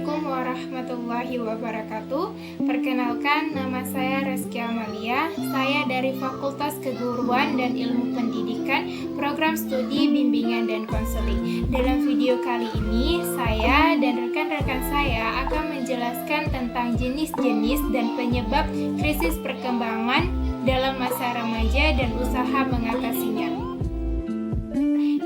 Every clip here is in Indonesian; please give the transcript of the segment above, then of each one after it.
Assalamualaikum warahmatullahi wabarakatuh. Perkenalkan, nama saya Reski Amalia. Saya dari Fakultas Keguruan dan Ilmu Pendidikan, Program Studi Bimbingan dan Konseling. Dalam video kali ini, saya dan rekan-rekan saya akan menjelaskan tentang jenis-jenis dan penyebab krisis perkembangan dalam masa remaja dan usaha mengatasinya.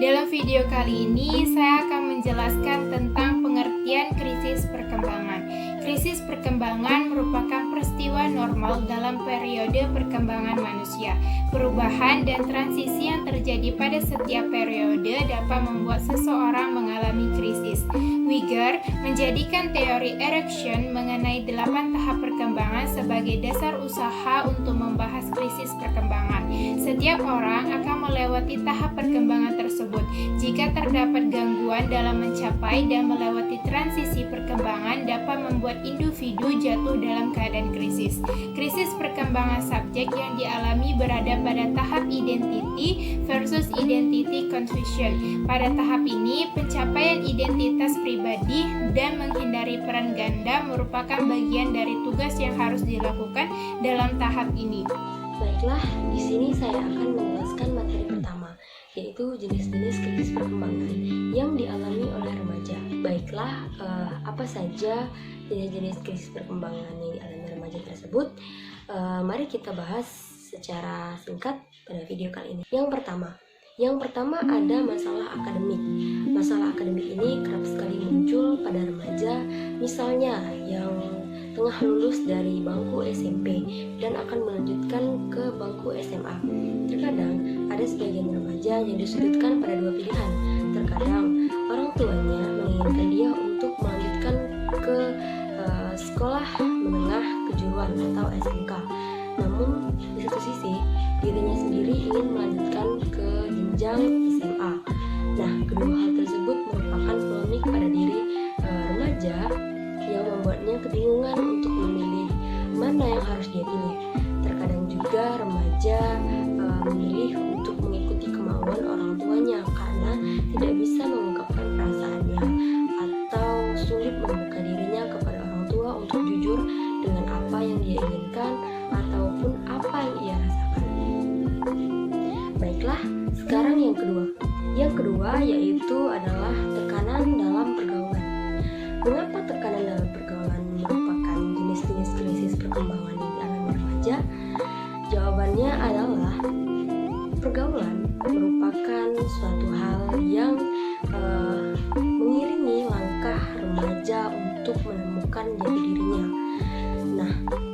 Dalam video kali ini, saya akan menjelaskan tentang pengertian krisis perkembangan. Krisis perkembangan merupakan peristiwa normal dalam periode perkembangan manusia. Perubahan dan transisi yang terjadi pada setiap periode dapat membuat seseorang mengalami krisis. Wigger menjadikan teori Erikson mengenai 8 tahap perkembangan sebagai dasar usaha untuk membahas krisis perkembangan. Setiap orang akan melewati tahap perkembangan tersebut. Jika terdapat gangguan dalam mencapai dan melewati transisi perkembangan dapat membuat individu jatuh dalam keadaan krisis. Krisis perkembangan subjek yang dialami berada pada tahap identity versus identity confusion. Pada tahap ini, pencapaian identitas pribadi dan menghindari peran ganda merupakan bagian dari tugas yang harus dilakukan dalam tahap ini. Baiklah, di sini saya akan menjelaskan materi pertama, yaitu jenis-jenis krisis perkembangan yang dialami oleh remaja. Baiklah, apa saja jenis-jenis krisis perkembangan yang dialami remaja tersebut? Mari kita bahas secara singkat pada video kali ini. Yang pertama ada masalah akademik. Masalah akademik ini kerap sekali muncul pada remaja, misalnya yang tengah lulus dari bangku SMP dan akan melanjutkan ke bangku SMA. Terkadang ada sebagian remaja yang disudutkan pada dua pilihan. Terkadang orang tuanya menginginkan dia untuk melanjutkan ke sekolah menengah kejuruan atau SMK. Namun di satu sisi dirinya sendiri ingin melanjutkan ke jenjang SMA. Nah, kedua hal tersebut merupakan polemik pada diri remaja yang membuatnya kebingungan untuk memilih mana yang harus dia pilih. Terkadang juga remaja memilih untuk mengikuti kemauan orang tuanya karena tidak bisa mengungkapkan perasaannya atau sulit membuka dirinya kepada orang tua untuk jujur dengan apa yang dia inginkan ataupun apa yang ia rasakan. Baiklah, sekarang yang kedua. Yang kedua yaitu adalah tekanan dalam pergaulan. Mengapa tekanan dalam pergaulan merupakan jenis-jenis krisis perkembangan yang dialami remaja? Jawabannya adalah pergaulan merupakan suatu hal yang mengiringi langkah remaja untuk menemukan jati dirinya. Nah,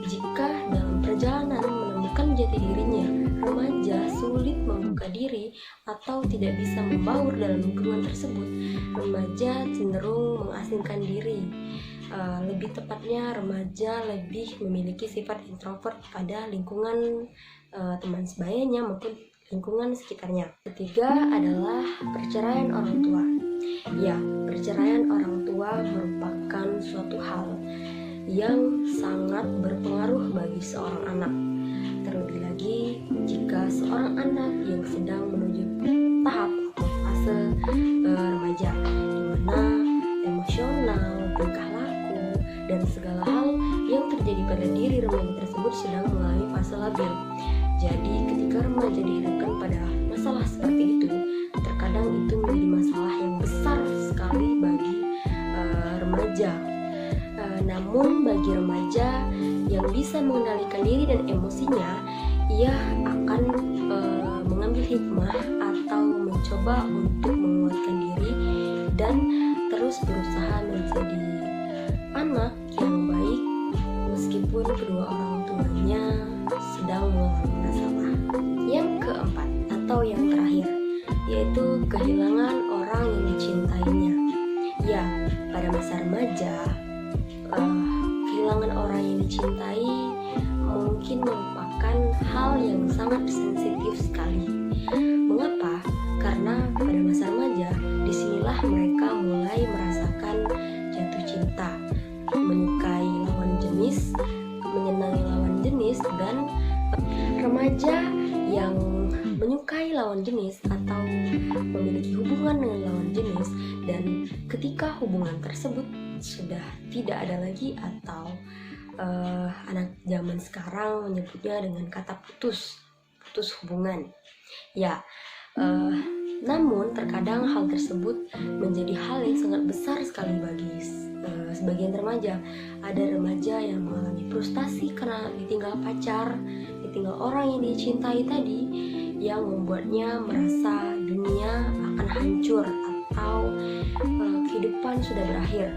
jika dalam perjalanan menemukan jati dirinya, remaja sulit membuka diri atau tidak bisa membaur dalam lingkungan tersebut, remaja cenderung mengasingkan diri. Lebih tepatnya, remaja lebih memiliki sifat introvert pada lingkungan teman sebayanya maupun lingkungan sekitarnya. Ketiga adalah perceraian orang tua. Ya, perceraian orang tua merupakan suatu hal yang sangat berpengaruh bagi seorang anak. Terlebih lagi jika seorang anak yang sedang menuju tahap atau fase remaja, di mana emosional, tingkah laku, dan segala hal yang terjadi pada diri remaja tersebut sedang mengalami fase labil. Jadi ketika remaja dihadapkan pada masalah seperti itu, terkadang itu menjadi masalah yang besar sekali bagi remaja. Namun bagi remaja yang bisa mengendalikan diri dan emosinya, ia akan mengambil hikmah atau mencoba untuk menguatkan diri dan terus berusaha menjadi anak yang baik meskipun kedua orang tuanya sedang mengalami masalah. Yang keempat atau yang terakhir yaitu kehilangan orang yang dicintainya. Ya, pada masa remaja kehilangan orang yang dicintai mungkin merupakan hal yang sangat sensitif sekali. Mengapa? Karena pada masa remaja disinilah mereka mulai merasakan jatuh cinta, menyukai lawan jenis, menyenangi lawan jenis, dan remaja yang menyukai lawan jenis atau memiliki hubungan dengan lawan jenis, dan ketika hubungan tersebut sudah tidak ada lagi, atau anak zaman sekarang menyebutnya dengan kata putus hubungan. Ya, namun terkadang hal tersebut menjadi hal yang sangat besar sekali bagi sebagian remaja. Ada remaja yang mengalami frustasi karena ditinggal pacar, ditinggal orang yang dicintai tadi, yang membuatnya merasa dunia akan hancur atau kehidupan sudah berakhir.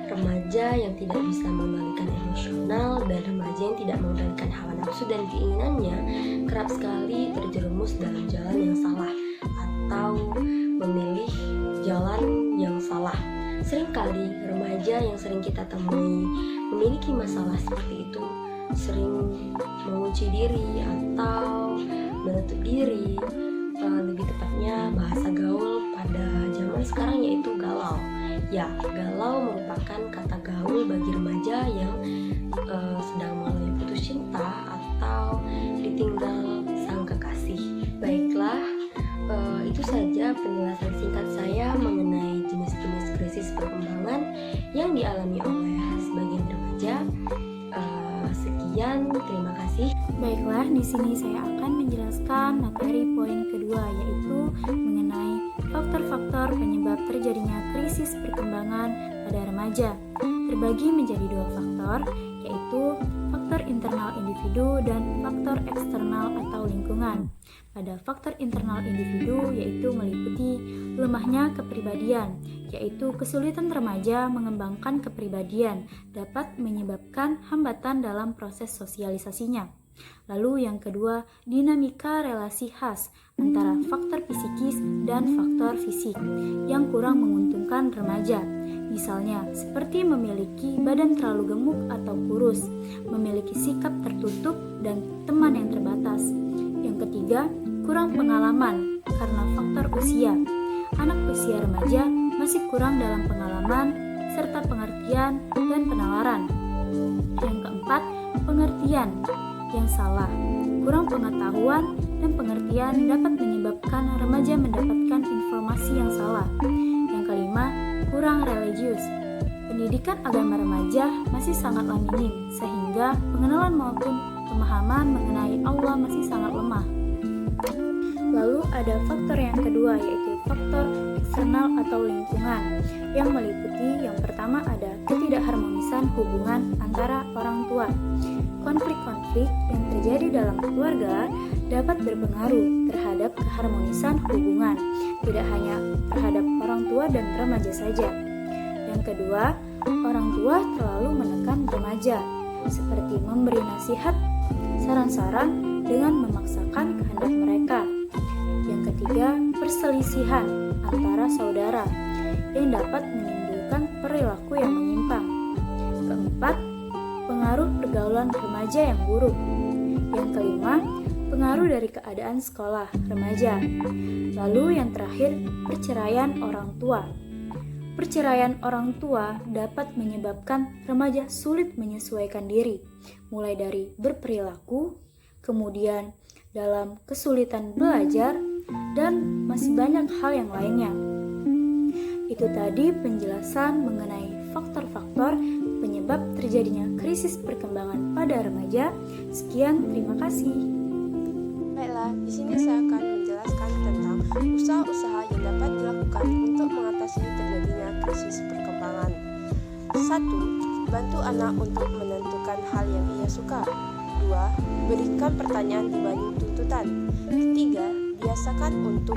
Remaja yang tidak bisa mengendalikan emosional dan remaja yang tidak mengendalikan hawa nafsu dan keinginannya kerap sekali terjerumus dalam jalan yang salah atau memilih jalan yang salah. Seringkali remaja yang sering kita temui memiliki masalah seperti itu sering mengunci diri atau menutup diri, lebih tepatnya bahasa gaul pada zaman sekarang yaitu galau. Ya, galau merupakan kata gaul bagi remaja yang sedang mengalami putus cinta atau ditinggal sang kekasih. Baiklah, itu saja penjelasan singkat saya mengenai jenis-jenis krisis perkembangan yang dialami oleh sebagian remaja. Sekian, terima kasih. Baiklah, di sini saya akan menjelaskan materi poin kedua, yaitu mengenai faktor-faktor penyebab terjadinya krisis perkembangan pada remaja. Terbagi menjadi dua faktor, yaitu faktor internal individu dan faktor eksternal atau lingkungan. Pada faktor internal individu yaitu meliputi lemahnya kepribadian, yaitu kesulitan remaja mengembangkan kepribadian dapat menyebabkan hambatan dalam proses sosialisasinya. Lalu yang kedua, dinamika relasi khas antara faktor psikis dan faktor fisik yang kurang menguntungkan remaja. Misalnya, seperti memiliki badan terlalu gemuk atau kurus, memiliki sikap tertutup dan teman yang terbatas. Yang ketiga, kurang pengalaman karena faktor usia. Anak usia remaja masih kurang dalam pengalaman serta pengertian dan penalaran. Yang keempat, pengertian yang salah. Kurang pengetahuan dan pengertian dapat menyebabkan remaja mendapatkan informasi yang salah. Yang kelima, kurang religius. Pendidikan agama remaja masih sangatlah minim, sehingga pengenalan maupun pemahaman mengenai Allah masih sangat lemah. Lalu ada faktor yang kedua, yaitu faktor eksternal atau lingkungan, yang meliputi yang pertama ada ketidakharmonisan hubungan antara orang tua. Konflik-konflik yang terjadi dalam keluarga dapat berpengaruh terhadap keharmonisan hubungan, tidak hanya terhadap orang tua dan remaja saja. Yang kedua, orang tua terlalu menekan remaja, seperti memberi nasihat, saran-saran dengan memaksakan kehendak mereka. Yang ketiga, perselisihan antara saudara yang dapat menimbulkan perilaku yang menyimpang. Keempat, pengaruh pergaulan remaja yang buruk. Yang kelima, pengaruh dari keadaan sekolah remaja. Lalu yang terakhir, perceraian orang tua. Perceraian orang tua dapat menyebabkan remaja sulit menyesuaikan diri, mulai dari berperilaku, kemudian dalam kesulitan belajar, dan masih banyak hal yang lainnya. Itu tadi penjelasan mengenai faktor-faktor penyebab terjadinya krisis perkembangan pada remaja. Sekian, terima kasih. Baiklah, di sini saya akan menjelaskan tentang usaha-usaha yang dapat dilakukan untuk mengatasi terjadinya krisis perkembangan. 1. Bantu anak untuk menentukan hal yang ia suka. 2. Berikan pertanyaan dibanding tuntutan. 3. Biasakan untuk